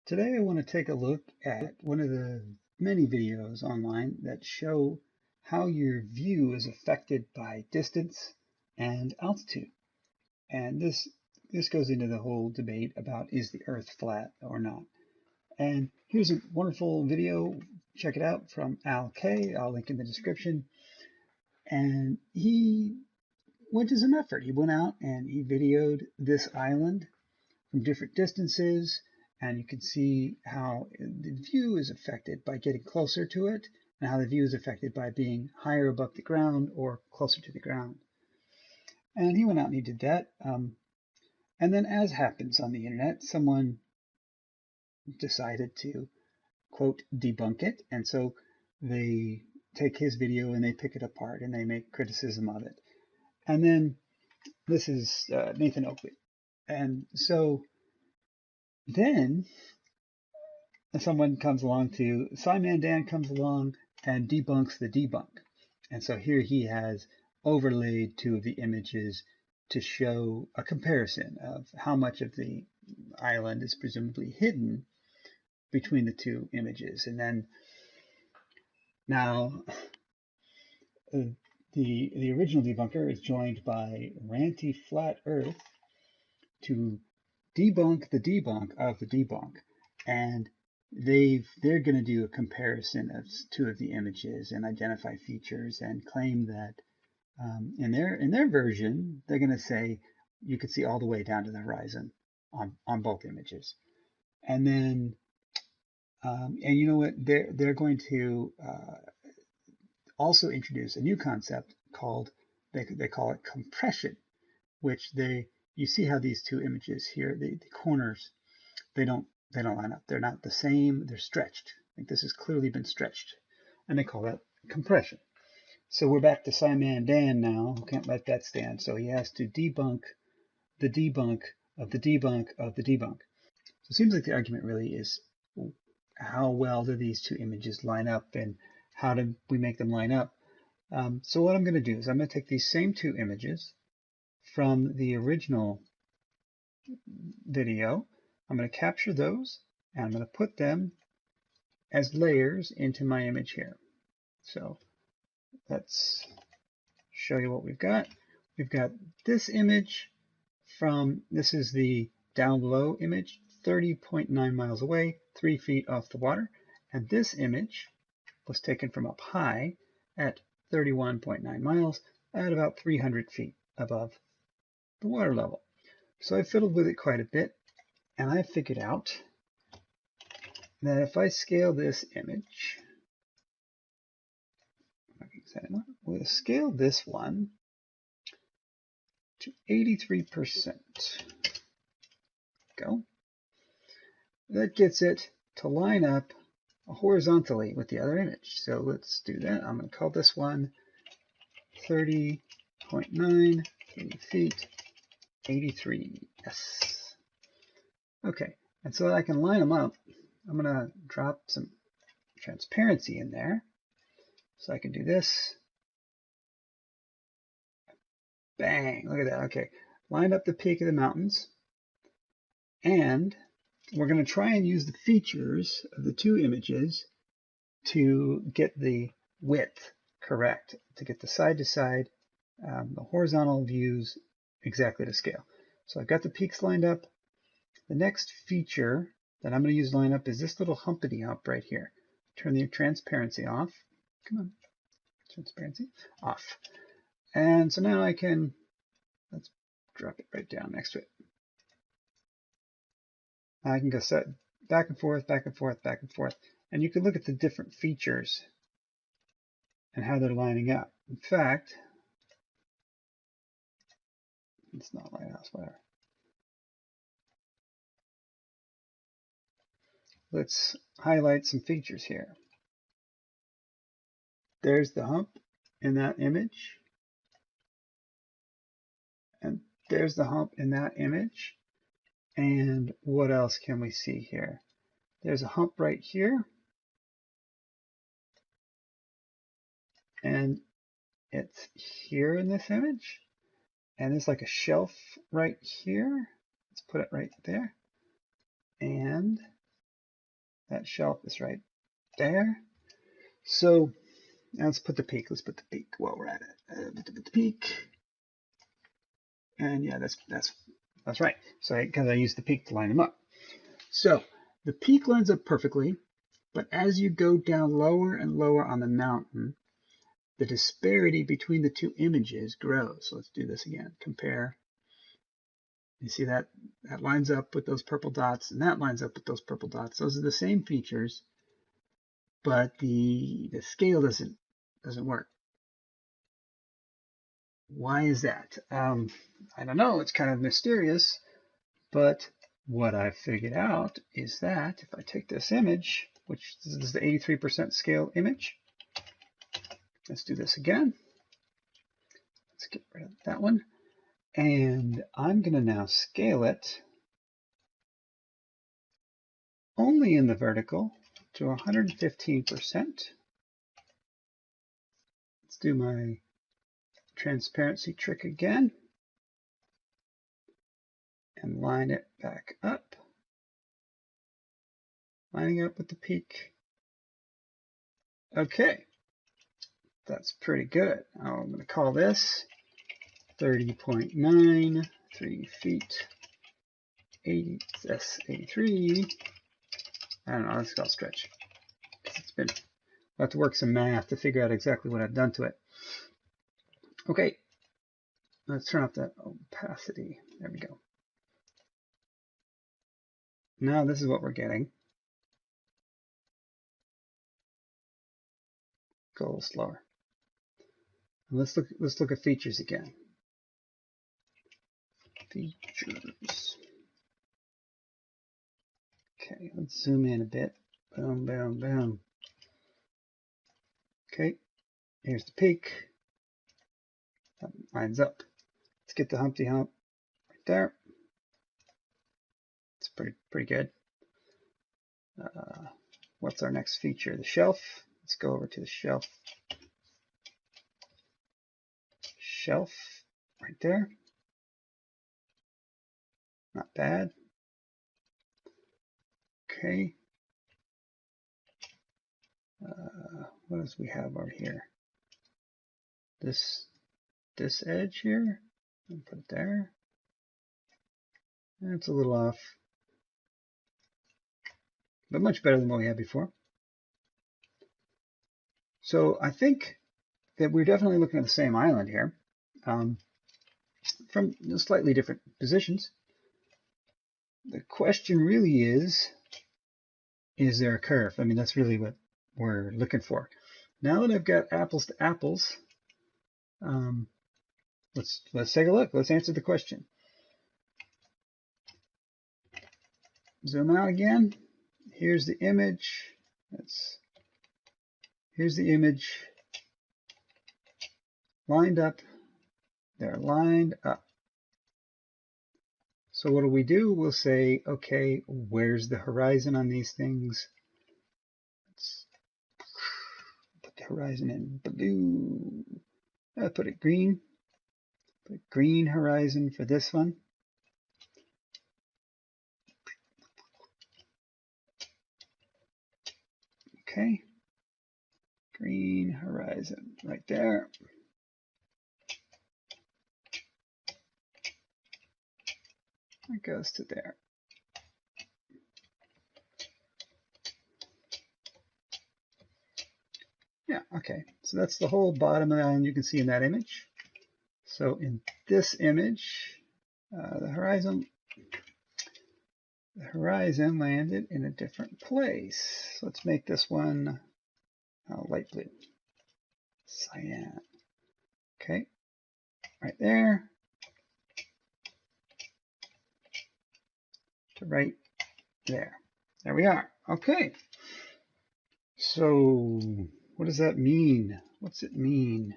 Today I want to take a look at one of the many videos online that show how your view is affected by distance and altitude. And this goes into the whole debate about is the Earth flat or not. And here's a wonderful video, check it out, from Al K. I'll link in the description. And he went to some effort. He went out and he videoed this island from different distances, and you can see how the view is affected by getting closer to it, and how the view is affected by being higher above the ground or closer to the ground. And he went out and he did that. And then, as happens on the internet, someone decided to, quote, debunk it. And so they take his video and they pick it apart and they make criticism of it. And then this is Nathan Oakley. And so then someone comes along to, Simon Dan comes along and debunks the debunk. And so here he has overlaid two of the images to show a comparison of how much of the island is presumably hidden between the two images. And then now the original debunker is joined by Ranty Flat Earth to debunk the debunk of the debunk. And they're going to do a comparison of two of the images and identify features and claim that in their version they're going to say you could see all the way down to the horizon on both images. And then and you know what, they're going to also introduce a new concept called, they call it compression, which you see how these two images here, the corners, they don't line up. They're not the same. They're stretched. Like this has clearly been stretched. And they call that compression. So we're back to Simon Dan now, who can't let that stand. So he has to debunk the debunk of the debunk of the debunk. So it seems like the argument really is how well do these two images line up and how do we make them line up? So what I'm going to do is I'm going to take these same two images from the original video. I'm going to capture those and I'm going to put them as layers into my image here. So let's show you what we've got. We've got this image from, this is the down below image, 30.9 miles away, 3 feet off the water. And this image was taken from up high at 31.9 miles at about 300 feet above the water level. So I fiddled with it quite a bit, and I figured out that if I scale this image, we'll scale this one to 83%. Go. That gets it to line up horizontally with the other image. So let's do that. I'm going to call this one 30.9, 3 feet, 83. Yes. Okay. And so that I can line them up, I'm going to drop some transparency in there. So I can do this. Bang, look at that. Okay, lined up the peak of the mountains. And we're going to try and use the features of the two images to get the width correct, to get the side to side, the horizontal views exactly to scale. So I've got the peaks lined up. The next feature that I'm going to use to line up is this little humpity hump right here. Turn the transparency off. Come on, transparency off. And so now I can, let's drop it right down next to it. I can go set back and forth, back and forth, back and forth. And you can look at the different features and how they're lining up. In fact, it's not lighthouse, whatever. Let's highlight some features here. There's the hump in that image. And there's the hump in that image. And what else can we see here? There's a hump right here. And it's here in this image. And there's like a shelf right here. Let's put it right there. And That shelf is right there. So now let's put the peak. Let's put the peak while we're at it. Put the peak. And yeah, that's right. So because I used the peak to line them up. So the peak lines up perfectly, but as you go down lower and lower on the mountain, the disparity between the two images grows. So let's do this again. Compare. You see that lines up with those purple dots, and that lines up with those purple dots. Those are the same features, but the scale doesn't work. Why is that? I don't know. It's kind of mysterious, but what I figured out is that if I take this image, which this is the 83% scale image, let's do this again. Let's get rid of that one. And I'm going to now scale it only in the vertical to 115%. Let's do my transparency trick again and line it back up, lining up with the peak. Okay, that's pretty good. Now I'm going to call this 30.9, 3 feet, 80, S83. I don't know, let's call it stretch. I'll have to work some math to figure out exactly what I've done to it. Okay, let's turn off that opacity. There we go. Now this is what we're getting. Go a little slower. And let's look at features again. Features. Okay, let's zoom in a bit. Boom, boom, boom. Okay, here's the peak. That lines up. Let's get the Humpty Hump right there. It's pretty good. What's our next feature? The shelf. Let's go over to the shelf. Shelf right there. Not bad. Okay. What else we have over here? This edge here. I'll put it there. It's a little off, but much better than what we had before. So I think that we're definitely looking at the same island here, from slightly different positions. The question really is there a curve? I mean, that's really what we're looking for. Now that I've got apples to apples, let's take a look. Let's answer the question. Zoom out again. Here's the image. Here's the image lined up. They're lined up. So what do? We'll say, okay, where's the horizon on these things? Let's put the horizon in blue. I'll put it green. Put green horizon for this one. Okay. Green horizon right there. It goes to there. Yeah, okay. So that's the whole bottom of the island you can see in that image. So in this image, the horizon landed in a different place. So let's make this one light blue. Cyan. Okay, right there. To right there. There we are. Okay. So what does that mean? What's it mean?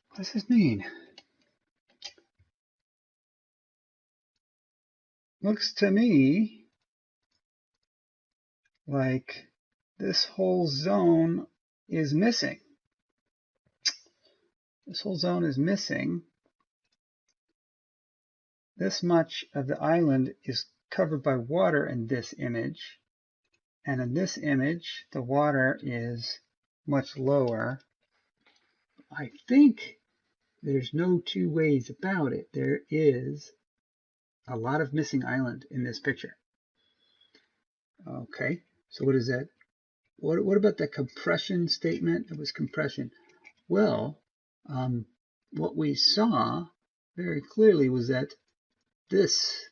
What does this mean? Looks to me like this whole zone is missing. This whole zone is missing. this much of the island is covered by water in this image. And in this image, the water is much lower. I think there's no two ways about it. There is a lot of missing island in this picture. Okay, so what is that? What about the compression statement? It was compression. Well, what we saw very clearly was that this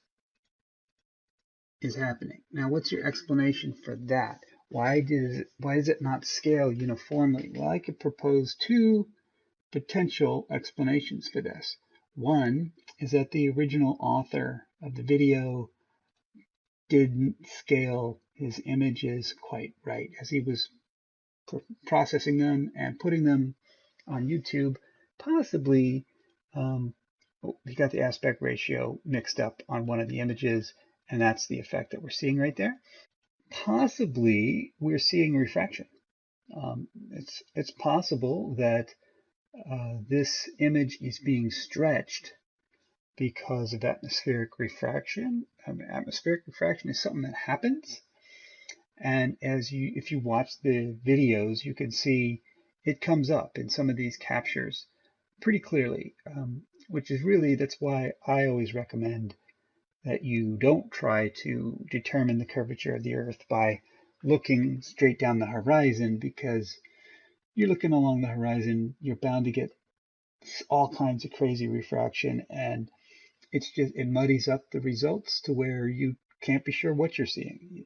is happening. Now, what's your explanation for that? Why does it not scale uniformly? Well, I could propose two potential explanations for this. One is that the original author of the video didn't scale his images quite right as he was processing them and putting them on YouTube. Possibly he got the aspect ratio mixed up on one of the images, and that's the effect that we're seeing right there. Possibly we're seeing refraction. It's possible that this image is being stretched because of atmospheric refraction. Atmospheric refraction is something that happens, and if you watch the videos, you can see it comes up in some of these captures pretty clearly, which is really, that's why I always recommend that you don't try to determine the curvature of the Earth by looking straight down the horizon, because you're looking along the horizon, you're bound to get all kinds of crazy refraction, and it muddies up the results to where you can't be sure what you're seeing. You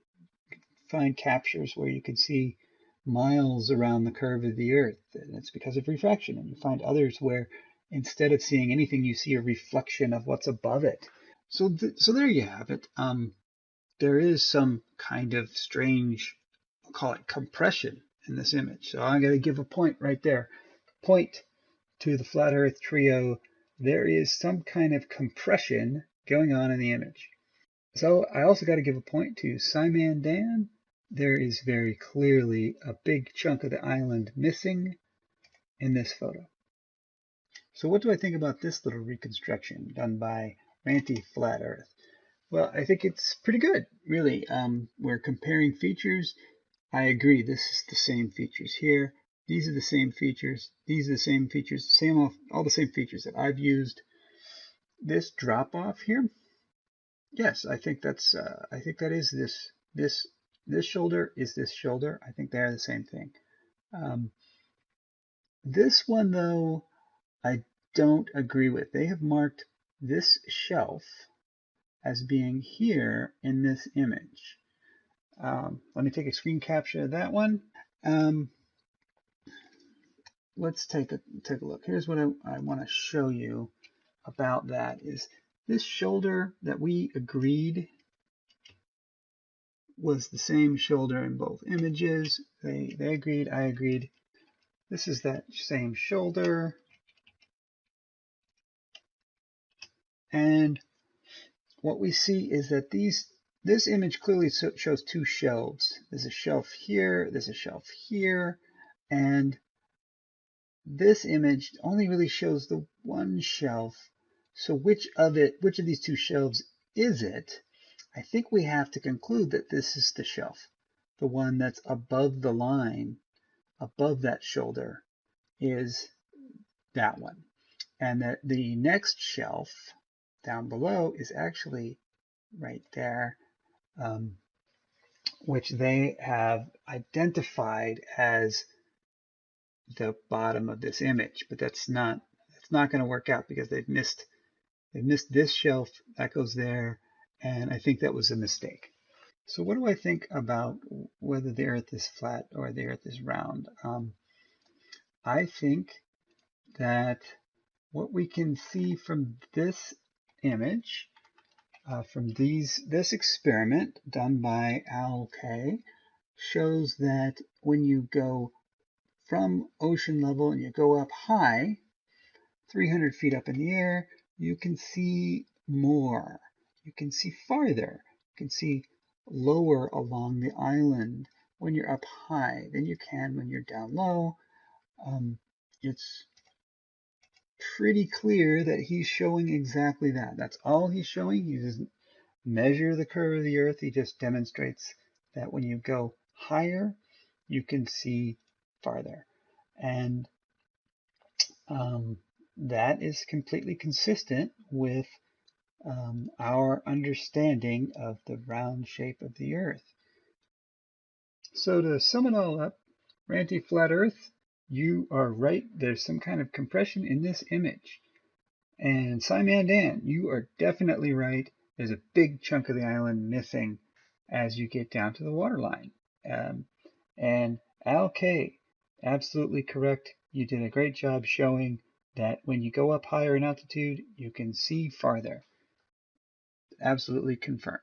find captures where you can see miles around the curve of the Earth, and it's because of refraction. And you find others where instead of seeing anything, you see a reflection of what's above it. So there you have it. There is some kind of strange, I'll call it compression in this image. So I'm going to give a point right there. Point to the flat Earth trio. There is some kind of compression going on in the image. So I also got to give a point to Simon Dan. There is very clearly a big chunk of the island missing in this photo. So what do I think about this little reconstruction done by Ranty Flat Earth? Well, I think it's pretty good, really. We're comparing features. I agree, this is the same features here. These are the same features. These are the same features, all the same features that I've used. This drop off here, yes, I think that is this shoulder is this shoulder. I think they're the same thing. This one though, I don't agree with. They have marked this shelf as being here in this image. Let me take a screen capture of that one. Let's take a look. Here's what I want to show you about that is this shoulder that we agreed was the same shoulder in both images. They agreed, I agreed. This is that same shoulder. And what we see is that this image clearly shows two shelves. There's a shelf here, there's a shelf here, and this image only really shows the one shelf. So which of these two shelves is it? I think we have to conclude that this is the shelf, the one that's above the line, above that shoulder is that one. And that the next shelf down below is actually right there, which they have identified as the bottom of this image, but that's not going to work out because they've missed this shelf that goes there, and I think that was a mistake. So what do I think about whether the Earth is flat or the Earth is round? I think that what we can see from this image, from this experiment done by Ailsa, shows that when you go from ocean level and you go up high, 300 feet up in the air, you can see more. You can see farther. You can see lower along the island when you're up high than you can when you're down low. It's pretty clear that he's showing exactly that. That's all he's showing. He doesn't measure the curve of the Earth. He just demonstrates that when you go higher, you can see farther. And that is completely consistent with our understanding of the round shape of the Earth. So to sum it all up, Ranty Flat Earth, you are right. There's some kind of compression in this image. And Simon Dan, you are definitely right. There's a big chunk of the island missing as you get down to the waterline. And Al K, absolutely correct. You did a great job showing that when you go up higher in altitude, you can see farther. Absolutely confirmed.